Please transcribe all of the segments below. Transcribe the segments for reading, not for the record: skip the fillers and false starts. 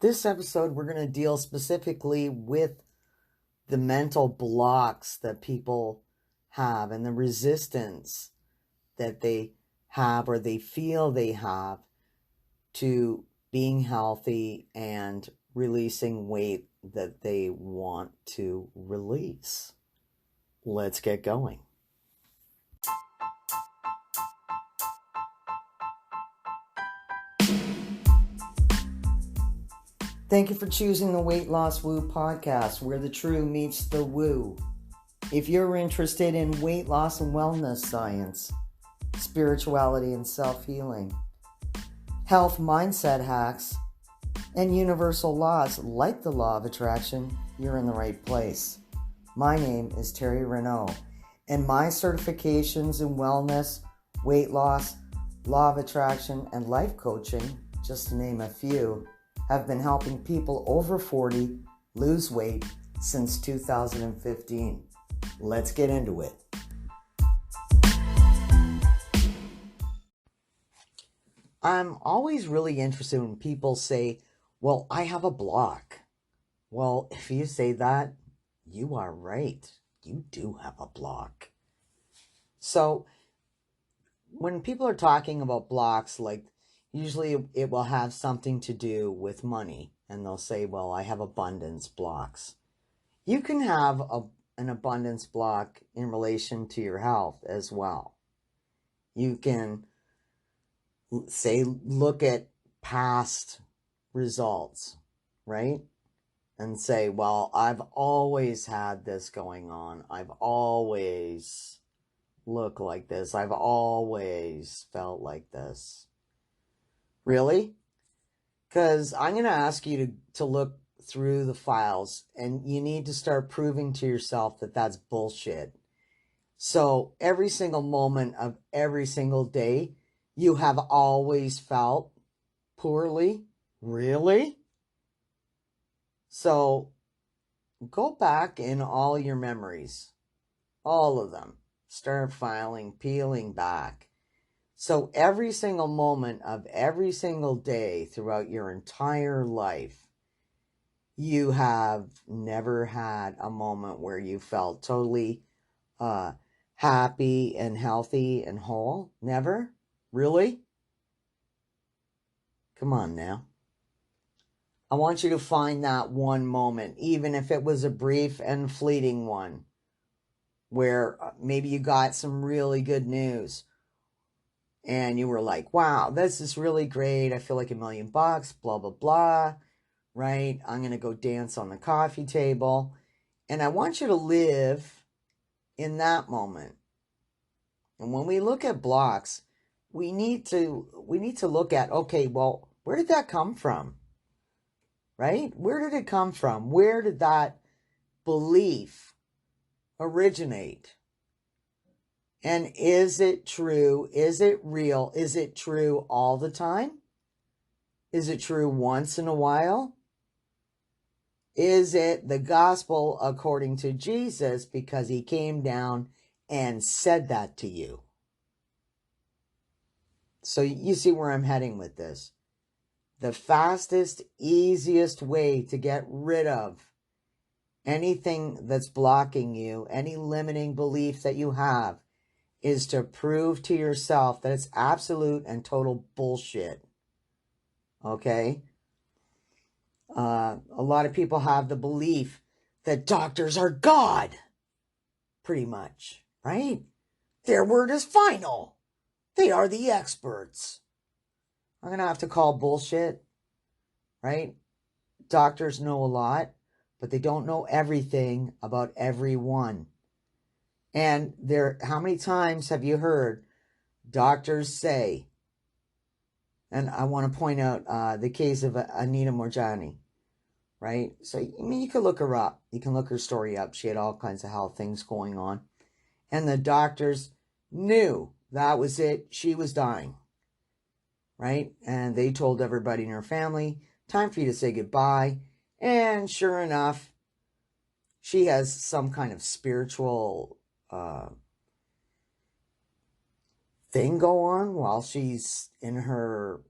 This episode, we're going to deal specifically with the mental blocks that people have and the resistance that they have or they feel they have to being healthy and releasing weight that they want to release. Let's get going. Thank you for choosing the Weight Loss Woo podcast, where the true meets the woo. If you're interested in weight loss and wellness science, spirituality and self-healing, health mindset hacks, and universal laws like the law of attraction, you're in the right place. My name is Terry Renault, and my certifications in wellness, weight loss, law of attraction, and life coaching, just to name a few, have been helping people over 40 lose weight since 2015. Let's get into it. I'm always really interested when people say, well, I have a block. Well, if you say that, you are right. You do have a block. So when people are talking about blocks, like usually it will have something to do with money. And they'll say, well, I have abundance blocks. You can have an abundance block in relation to your health as well. You can say, look at past results, right? And say, well, I've always had this going on. I've always looked like this. I've always felt like this. Really? Because I'm going to ask you to look through the files, and you need to start proving to yourself that that's bullshit. So every single moment of every single day, you have always felt poorly? Really? So go back in all your memories, all of them. Start peeling back. So every single moment of every single day throughout your entire life, you have never had a moment where you felt totally happy and healthy and whole? Never? Really? Come on now. I want you to find that one moment, even if it was a brief and fleeting one, where maybe you got some really good news and you were like, wow, this is really great. I feel like $1 million, blah, blah, blah, right? I'm going to go dance on the coffee table. And I want you to live in that moment. And when we look at blocks, we need to look at, okay, well, where did that come from? Right? Where did it come from? Where did that belief originate? And is it true? Is it real? Is it true all the time? Is it true once in a while? Is it the gospel according to Jesus because he came down and said that to you? So you see where I'm heading with this. The fastest, easiest way to get rid of anything that's blocking you, any limiting belief that you have, is to prove to yourself that it's absolute and total bullshit. Okay? A lot of people have the belief that doctors are God. Pretty much, right? Their word is final. They are the experts. I'm going to have to call bullshit, right? Doctors know a lot, but they don't know everything about everyone. And how many times have you heard doctors say, and I want to point out the case of Anita Morjani, right? So, I mean, you can look her up. You can look her story up. She had all kinds of health things going on. And the doctors knew that was it. She was dying, right? And they told everybody in her family, time for you to say goodbye. And sure enough, she has some kind of spiritual thing go on while she's in her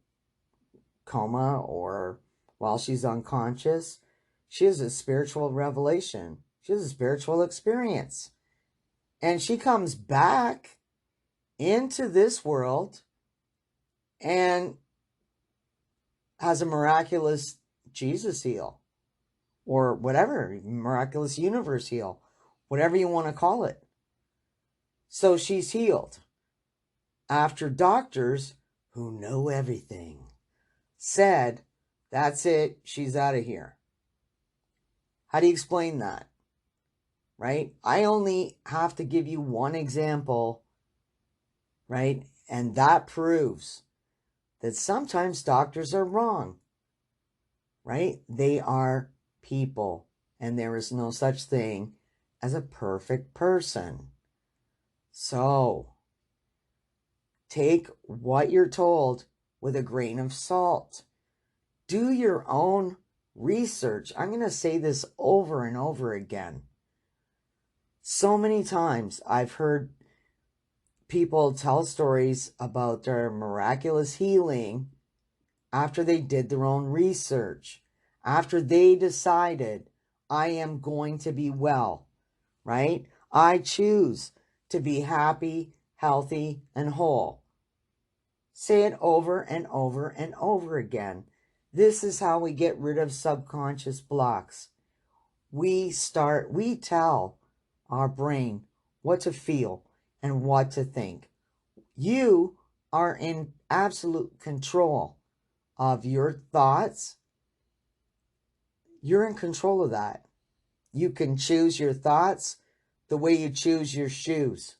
coma or while she's unconscious, she has a spiritual revelation. She has a spiritual experience. And she comes back into this world and has a miraculous Jesus heal, or whatever, miraculous universe heal, whatever you want to call it. So she's healed after doctors who know everything said, that's it, she's out of here. How do you explain that? Right? I only have to give you one example, right? And that proves that sometimes doctors are wrong, right? They are people, and there is no such thing as a perfect person. So, take what you're told with a grain of salt. Do your own research. I'm going to say this over and over again. So many times I've heard people tell stories about their miraculous healing after they did their own research, after they decided, I am going to be well, right? I choose to be happy, healthy, and whole. Say it over and over and over again. This is how we get rid of subconscious blocks. We tell our brain what to feel and what to think. You are in absolute control of your thoughts. You're in control of that. You can choose your thoughts the way you choose your shoes,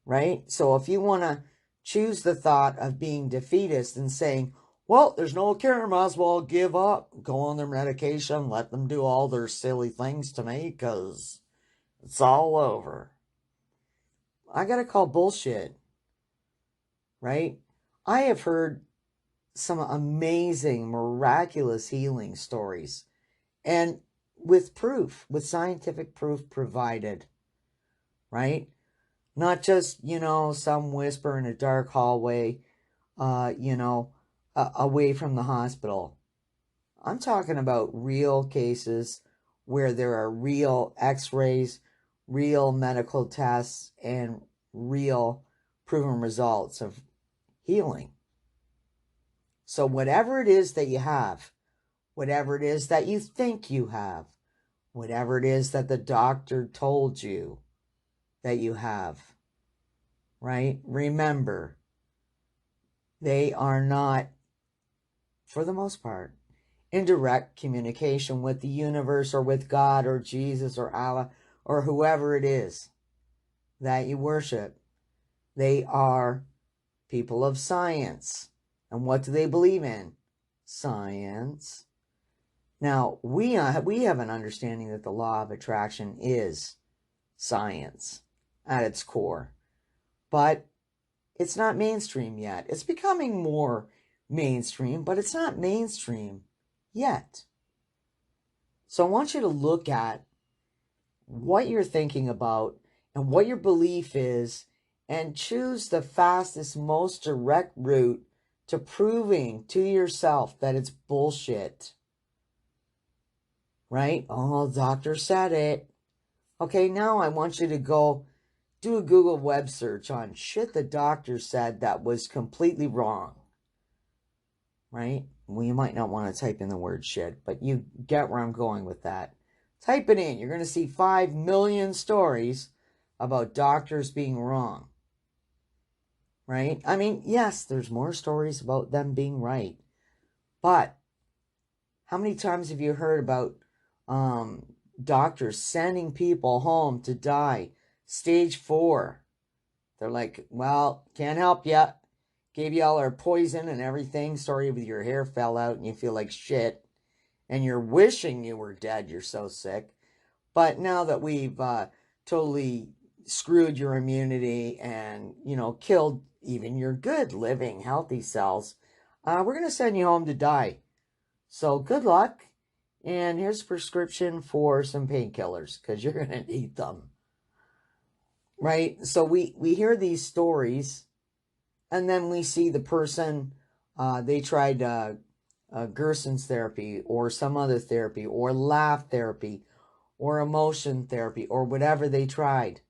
right? So if you want to choose the thought of being defeatist and saying, well, there's no cure, might as well give up, go on their medication, let them do all their silly things to me because it's all over. I got to call bullshit, right? I have heard some amazing, miraculous healing stories, and with proof, with scientific proof provided, right? Not just, some whisper in a dark hallway, away from the hospital. I'm talking about real cases where there are real x-rays, real medical tests, and real proven results of healing. So whatever it is that you have, whatever it is that you think you have, whatever it is that the doctor told you that you have, right? Remember, they are not, for the most part, in direct communication with the universe or with God or Jesus or Allah or whoever it is that you worship. They are people of science. And what do they believe in? Science. Now, we have an understanding that the law of attraction is science at its core. But it's not mainstream yet. It's becoming more mainstream, but it's not mainstream yet. So I want you to look at what you're thinking about and what your belief is, and choose the fastest, most direct route to proving to yourself that it's bullshit. Right? Oh, doctor said it. Okay, now I want you to go do a Google web search on shit the doctor said that was completely wrong. Right? Well, you might not want to type in the word shit, but you get where I'm going with that. Type it in. You're going to see 5 million stories about doctors being wrong. Right? I mean, yes, there's more stories about them being right. But how many times have you heard about doctors sending people home to die, stage 4? They're like, well, can't help you. Gave you all our poison and everything. Sorry if your hair fell out and you feel like shit. And you're wishing you were dead. You're so sick. But now that we've totally screwed your immunity and, killed even your good, living, healthy cells, we're going to send you home to die. So good luck. And here's a prescription for some painkillers because you're going to need them. Right? So we hear these stories, and then we see the person, they tried Gerson's therapy or some other therapy or laugh therapy or emotion therapy or whatever they tried.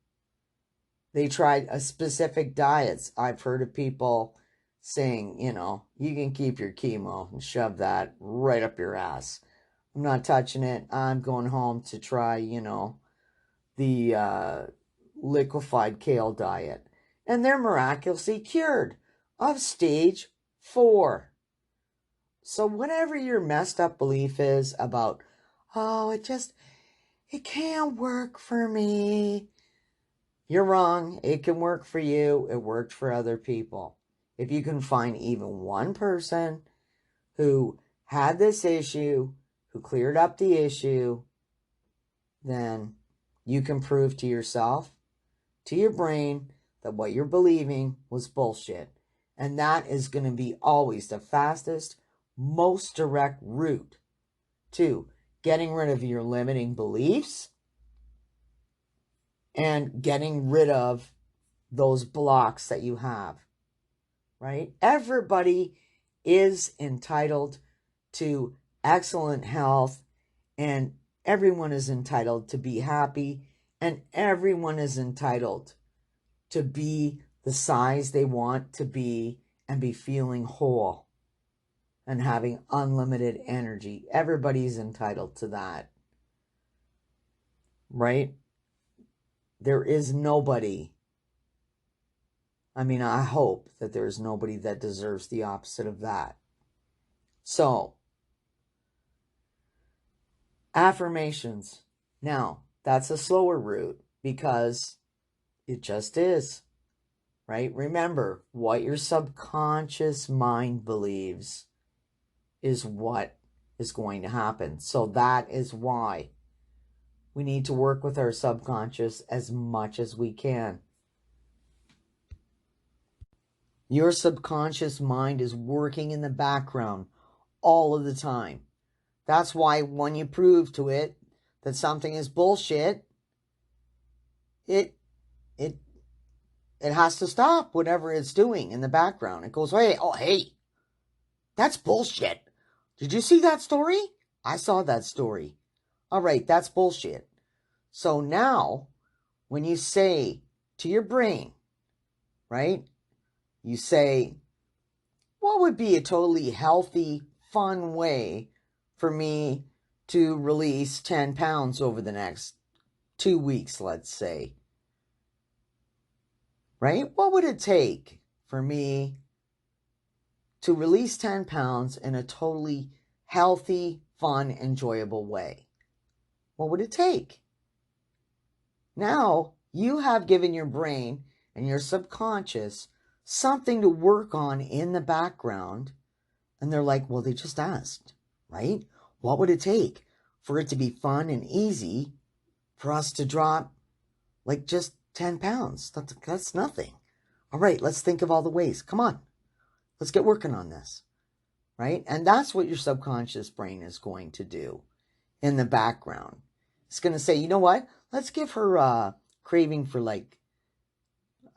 They tried a specific diets. I've heard of people saying, you can keep your chemo and shove that right up your ass. I'm not touching it. I'm going home to try, the liquefied kale diet. And they're miraculously cured of stage 4. So whatever your messed up belief is about, it can't work for me. You're wrong. It can work for you. It worked for other people. If you can find even one person who had this issue, who cleared up the issue, then you can prove to yourself, to your brain, that what you're believing was bullshit. And that is going to be always the fastest, most direct route to getting rid of your limiting beliefs and getting rid of those blocks that you have, right? Everybody is entitled to excellent health, and everyone is entitled to be happy, and everyone is entitled to be the size they want to be and be feeling whole and having unlimited energy. Everybody's entitled to that, right? There is nobody, I hope that there is nobody that deserves the opposite of that. So, affirmations. Now, that's a slower route because it just is, right? Remember, what your subconscious mind believes is what is going to happen. So that is why we need to work with our subconscious as much as we can. Your subconscious mind is working in the background all of the time. That's why when you prove to it that something is bullshit, it has to stop whatever it's doing in the background. It goes, hey, that's bullshit. Did you see that story? I saw that story. All right, that's bullshit. So now, when you say to your brain, right, you say, what would be a totally healthy, fun way for me to release 10 pounds over the next 2 weeks, let's say? Right? What would it take for me to release 10 pounds in a totally healthy, fun, enjoyable way? What would it take? Now, you have given your brain and your subconscious something to work on in the background. And they're like, well, they just asked, right? What would it take for it to be fun and easy for us to drop like just 10 pounds? That's nothing. All right, let's think of all the ways. Come on, let's get working on this, right? And that's what your subconscious brain is going to do in the background. It's going to say, you know what? Let's give her a craving for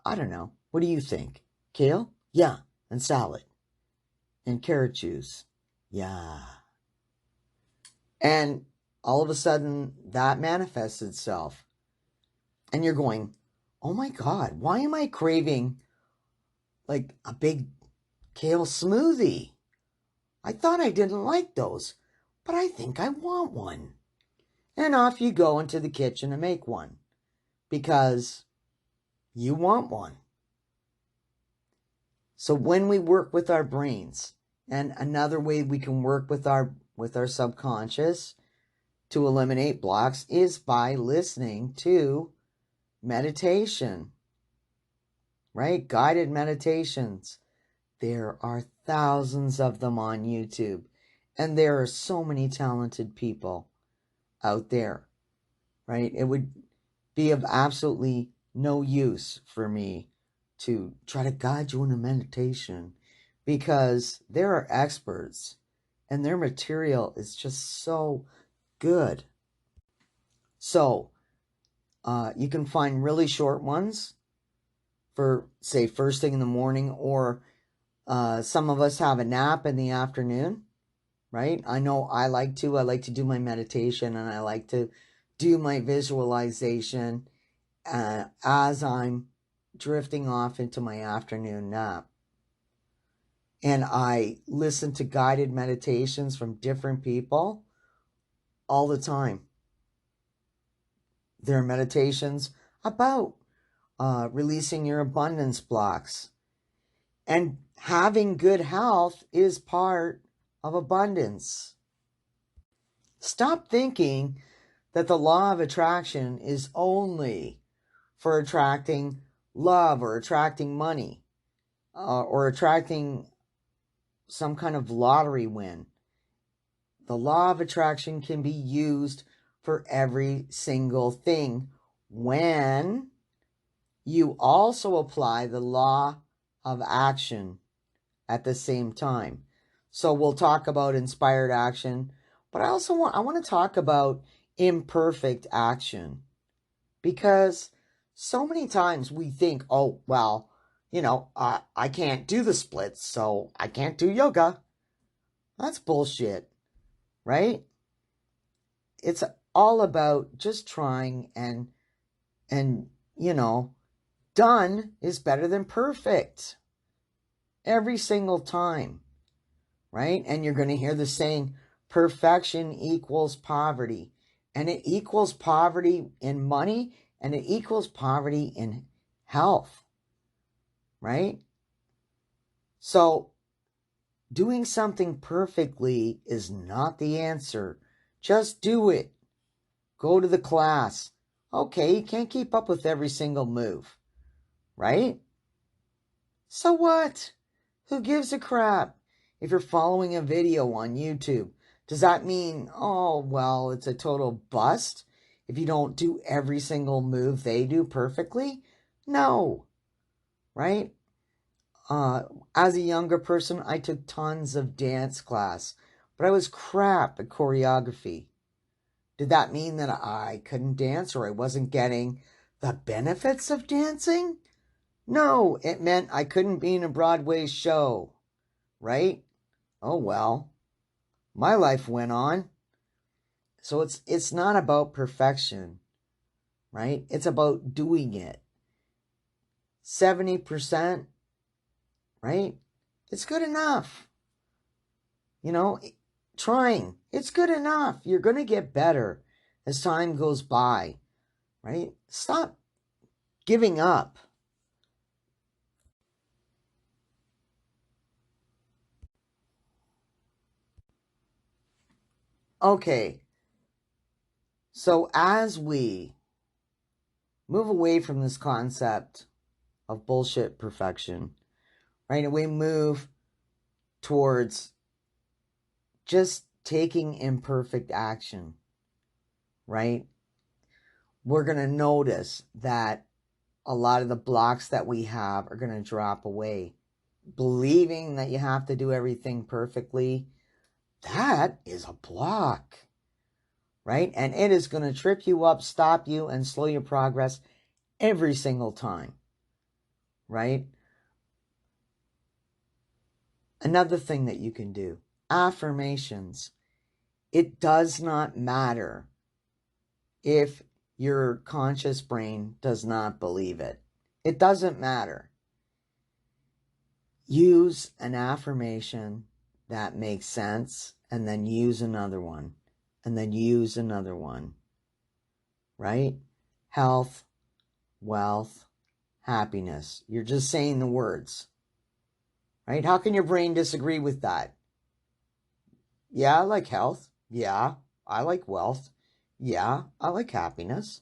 I don't know. What do you think? Kale? Yeah. And salad. And carrot juice. Yeah. And all of a sudden, that manifests itself. And you're going, oh my God, why am I craving like a big kale smoothie? I thought I didn't like those, but I think I want one. And off you go into the kitchen and make one because you want one. So when we work with our brains, and another way we can work with our subconscious to eliminate blocks is by listening to meditation, right? Guided meditations. There are thousands of them on YouTube, and there are so many talented people out there, right? It would be of absolutely no use for me to try to guide you in a meditation because there are experts and their material is just so good. So you can find really short ones for, say, first thing in the morning, or some of us have a nap in the afternoon. right? I know I like to do my meditation, and I like to do my visualization as I'm drifting off into my afternoon nap. And I listen to guided meditations from different people all the time. There are meditations about releasing your abundance blocks. And having good health is part of abundance. Stop thinking that the law of attraction is only for attracting love or attracting money or attracting some kind of lottery win. The law of attraction can be used for every single thing when you also apply the law of action at the same time. So we'll talk about inspired action, but I want to talk about imperfect action, because so many times we think, oh, well, I can't do the splits, so I can't do yoga. That's bullshit, right? It's all about just trying, and done is better than perfect every single time, right? And you're going to hear the saying, perfection equals poverty. And it equals poverty in money, and it equals poverty in health, right? So doing something perfectly is not the answer. Just do it. Go to the class. Okay, you can't keep up with every single move, right? So what? Who gives a crap? If you're following a video on YouTube, does that mean, oh, well, it's a total bust if you don't do every single move they do perfectly? No, right? As a younger person, I took tons of dance class, but I was crap at choreography. Did that mean that I couldn't dance or I wasn't getting the benefits of dancing? No, it meant I couldn't be in a Broadway show, right? Oh well, my life went on. So it's not about perfection, right? It's about doing it. 70%, right? It's good enough. Trying. It's good enough. You're going to get better as time goes by, right? Stop giving up. Okay. So as we move away from this concept of bullshit perfection, right? And we move towards just taking imperfect action, right? We're going to notice that a lot of the blocks that we have are going to drop away. Believing that you have to do everything perfectly, that is a block, right? And it is going to trip you up, stop you, and slow your progress every single time, right? Another thing that you can do, affirmations. It does not matter if your conscious brain does not believe it. It doesn't matter. Use an affirmation that makes sense, and then use another one, and then use another one, right? Health, wealth, happiness. You're just saying the words, right? How can your brain disagree with that? Yeah, I like health. Yeah, I like wealth. Yeah, I like happiness.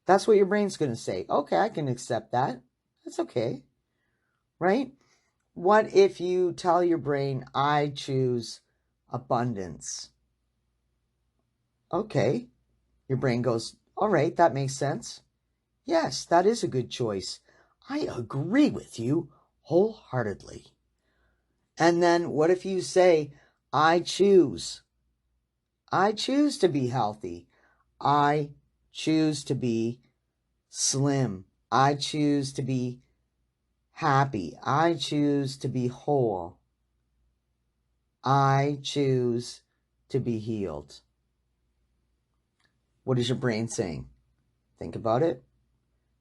That's what your brain's going to say. Okay, I can accept that. That's okay, right? What if you tell your brain, I choose abundance? Okay. Your brain goes, all right, that makes sense. Yes, that is a good choice. I agree with you wholeheartedly. And then what if you say, I choose to be healthy. I choose to be slim. I choose to be happy. I choose to be whole. I choose to be healed. What is your brain saying? Think about it.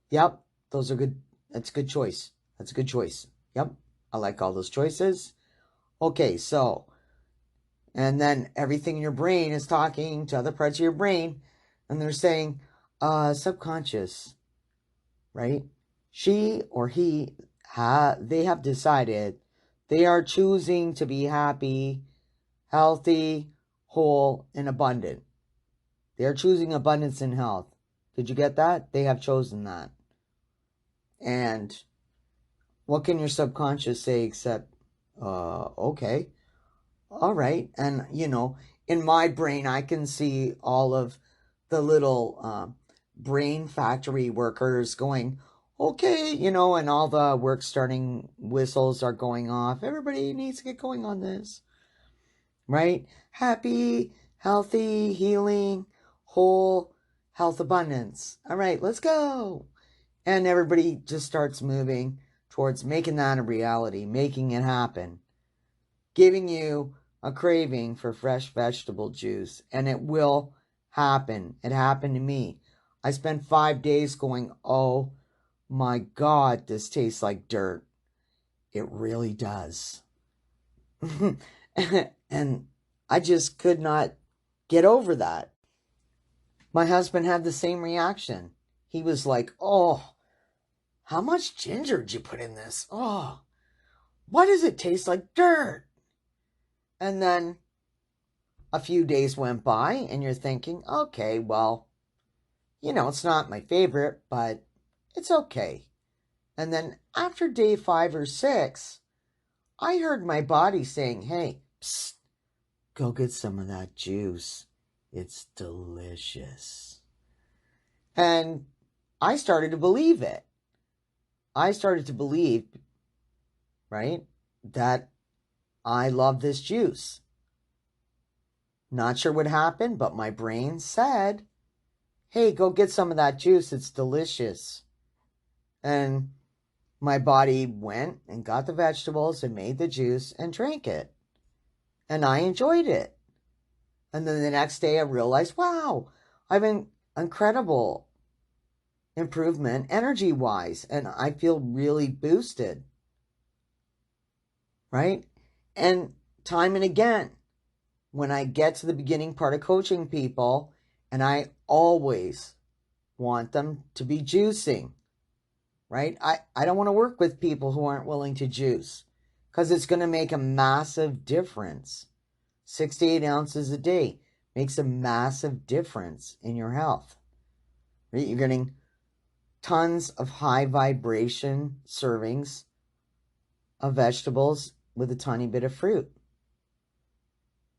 Yep, those are good. That's a good choice. That's a good choice. Yep, I like all those choices. Okay, so, and then everything in your brain is talking to other parts of your brain, and they're saying, subconscious, right? She or he, they have decided they are choosing to be happy, healthy, whole, and abundant. They are choosing abundance and health. Did you get that? They have chosen that. And what can your subconscious say except, okay, all right. And, in my brain, I can see all of the little brain factory workers going, okay, and all the work starting whistles are going off. Everybody needs to get going on this, right? Happy, healthy, healing, whole, health abundance. All right, let's go. And everybody just starts moving towards making that a reality, making it happen, giving you a craving for fresh vegetable juice. And it will happen. It happened to me. I spent 5 days going, oh my God, this tastes like dirt. It really does. And I just could not get over that. My husband had the same reaction. He was like, oh, how much ginger did you put in this? Oh, why does it taste like dirt? And then a few days went by and you're thinking, okay, well, it's not my favorite, but it's okay. And then after day 5 or 6, I heard my body saying, hey, psst, go get some of that juice. It's delicious. And I started to believe it. I started to believe, right, that I love this juice. Not sure what happened, but my brain said, hey, go get some of that juice. It's delicious. And my body went and got the vegetables and made the juice and drank it. And I enjoyed it. And then the next day I realized, wow, I've been incredible improvement energy-wise. And I feel really boosted. Right? And time and again, when I get to the beginning part of coaching people, and I always want them to be juicing, right? I don't want to work with people who aren't willing to juice because it's going to make a massive difference. 6 to 8 ounces a day makes a massive difference in your health. Right? You're getting tons of high vibration servings of vegetables with a tiny bit of fruit.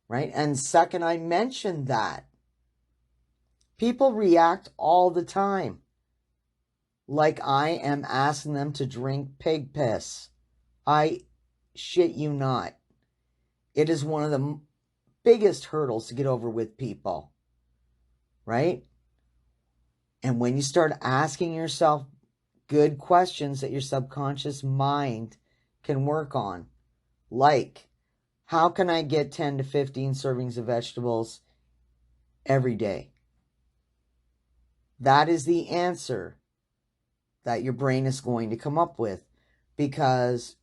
Right? And second, I mentioned that people react all the time like I am asking them to drink pig piss. I shit you not. It is one of the biggest hurdles to get over with people, right? And when you start asking yourself good questions that your subconscious mind can work on, like, how can I get 10 to 15 servings of vegetables every day? That is the answer that your brain is going to come up with, because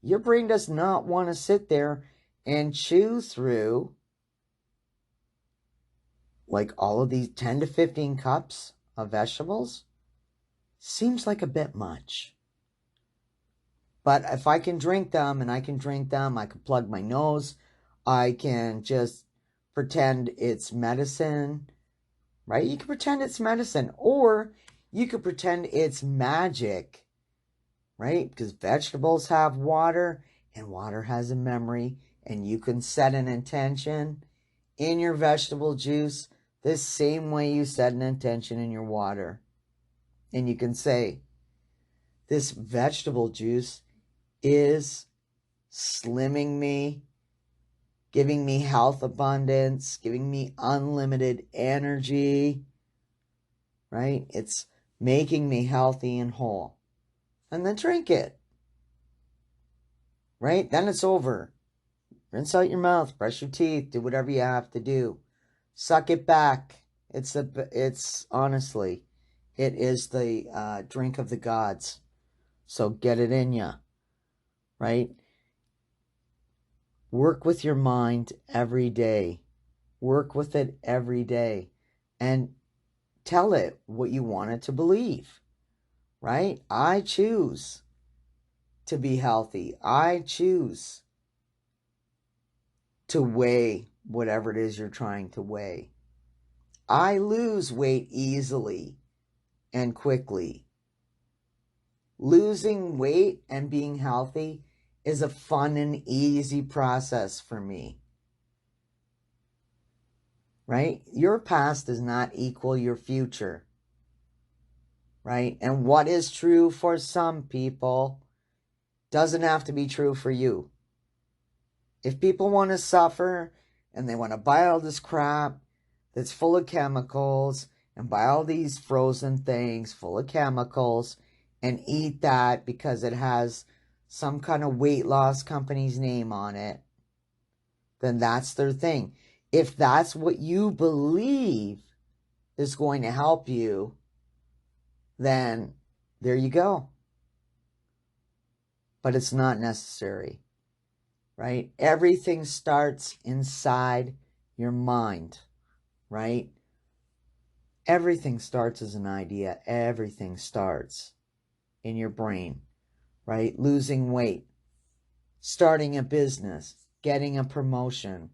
your brain does not want to sit there and chew through like all of these 10 to 15 cups of vegetables. Seems like a bit much. But if I can drink them and I can drink them, I can plug my nose. I can just pretend it's medicine, right? You can pretend it's medicine, or you could pretend it's magic, right? Because vegetables have water and water has a memory, and you can set an intention in your vegetable juice the same way you set an intention in your water. And you can say, this vegetable juice is slimming me, giving me health abundance, giving me unlimited energy, right? It's making me healthy and whole. And then drink it, right? Then it's over, Rinse out your mouth, brush your teeth, do whatever you have to do. Suck it back. It's honestly, it is the drink of the gods. So get it in ya, right? Work with your mind every day. Work with it every day. And tell it what you want it to believe, right? I choose to be healthy. I choose to weigh whatever it is you're trying to weigh. I lose weight easily and quickly. Losing weight and being healthy is a fun and easy process for me. Right? Your past does not equal your future. Right? And what is true for some people doesn't have to be true for you. If people want to suffer and they want to buy all this crap that's full of chemicals and buy all these frozen things full of chemicals and eat that because it has some kind of weight loss company's name on it, then that's their thing. If that's what you believe is going to help you, then there you go. But it's not necessary, right? Everything starts inside your mind, right? Everything starts as an idea. Everything starts in your brain, right? Losing weight, starting a business, getting a promotion,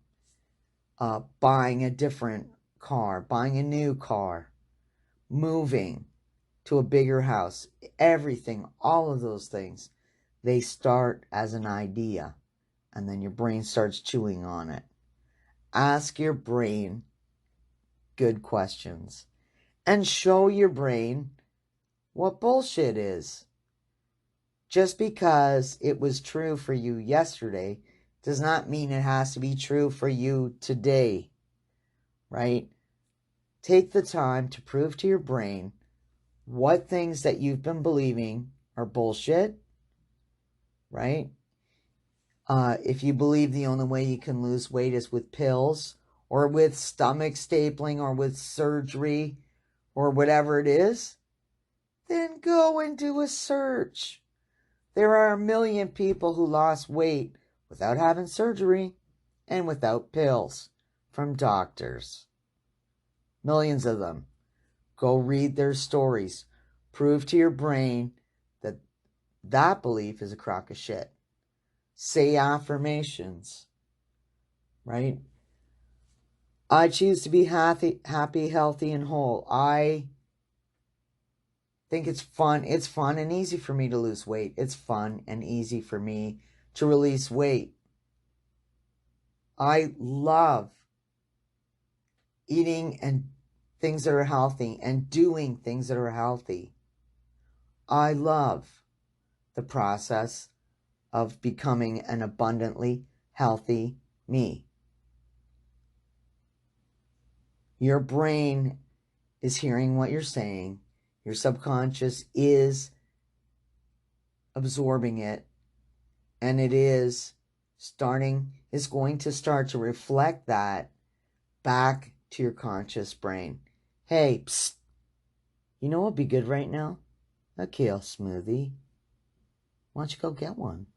buying a different car, buying a new car, moving to a bigger house. Everything, all of those things, they start as an idea, and then your brain starts chewing on it. Ask your brain good questions and show your brain what bullshit is. Just because it was true for you yesterday does not mean it has to be true for you today, right? Take the time to prove to your brain what things that you've been believing are bullshit, right? If you believe the only way you can lose weight is with pills or with stomach stapling or with surgery or whatever it is, then go and do a search. There are 1 million people who lost weight without having surgery and without pills from doctors. Millions of them. Go read their stories. Prove to your brain that that belief is a crock of shit. Say affirmations, right? I choose to be happy, healthy, and whole. I think it's fun. It's fun and easy for me to lose weight. It's fun and easy for me to release weight. I love eating and things that are healthy and doing things that are healthy. I love the process of becoming an abundantly healthy me. Your brain is hearing what you're saying. Your subconscious is absorbing it, and it is going to start to reflect that back to your conscious brain. Hey, psst, you know what would be good right now? A kale smoothie. Why don't you go get one?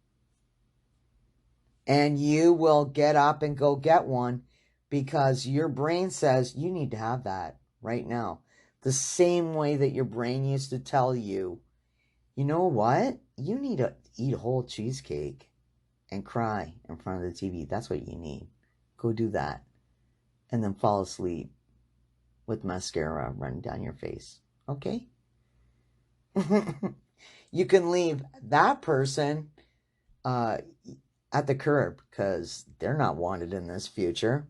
And you will get up and go get one because your brain says you need to have that right now. The same way that your brain used to tell you, you know what? You need to eat a whole cheesecake and cry in front of the TV. That's what you need. Go do that. And then fall asleep with mascara running down your face. Okay? You can leave that person at the curb because they're not wanted in this future.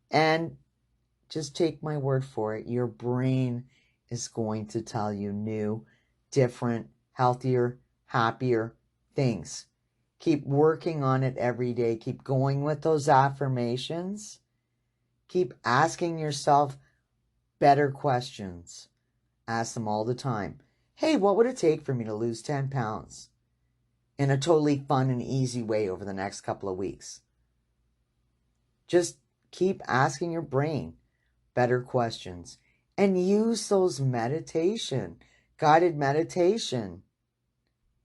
And just take my word for it. Your brain is going to tell you new, different, healthier, happier things. Keep working on it every day. Keep going with those affirmations. Keep asking yourself better questions. Ask them all the time. Hey, what would it take for me to lose 10 pounds in a totally fun and easy way over the next couple of weeks? Just keep asking your brain better questions and use those guided meditation,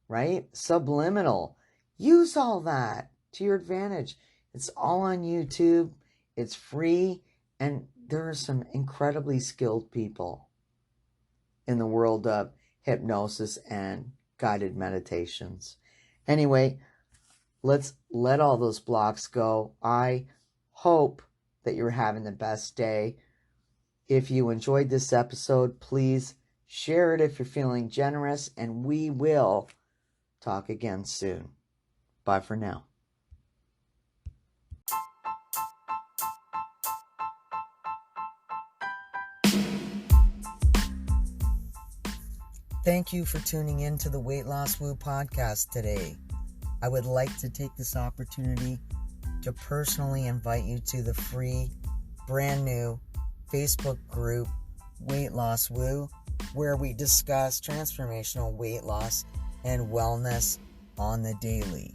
right? Subliminal. Use all that to your advantage. It's all on YouTube. It's free. And there are some incredibly skilled people in the world of hypnosis and guided meditations. Anyway, let's let all those blocks go. I hope that you're having the best day. If you enjoyed this episode, please share it if you're feeling generous, and we will talk again soon. Bye for now. Thank you for tuning in to the Weight Loss Woo podcast today. I would like to take this opportunity to personally invite you to the free, brand new Facebook group, Weight Loss Woo, where we discuss transformational weight loss and wellness on the daily.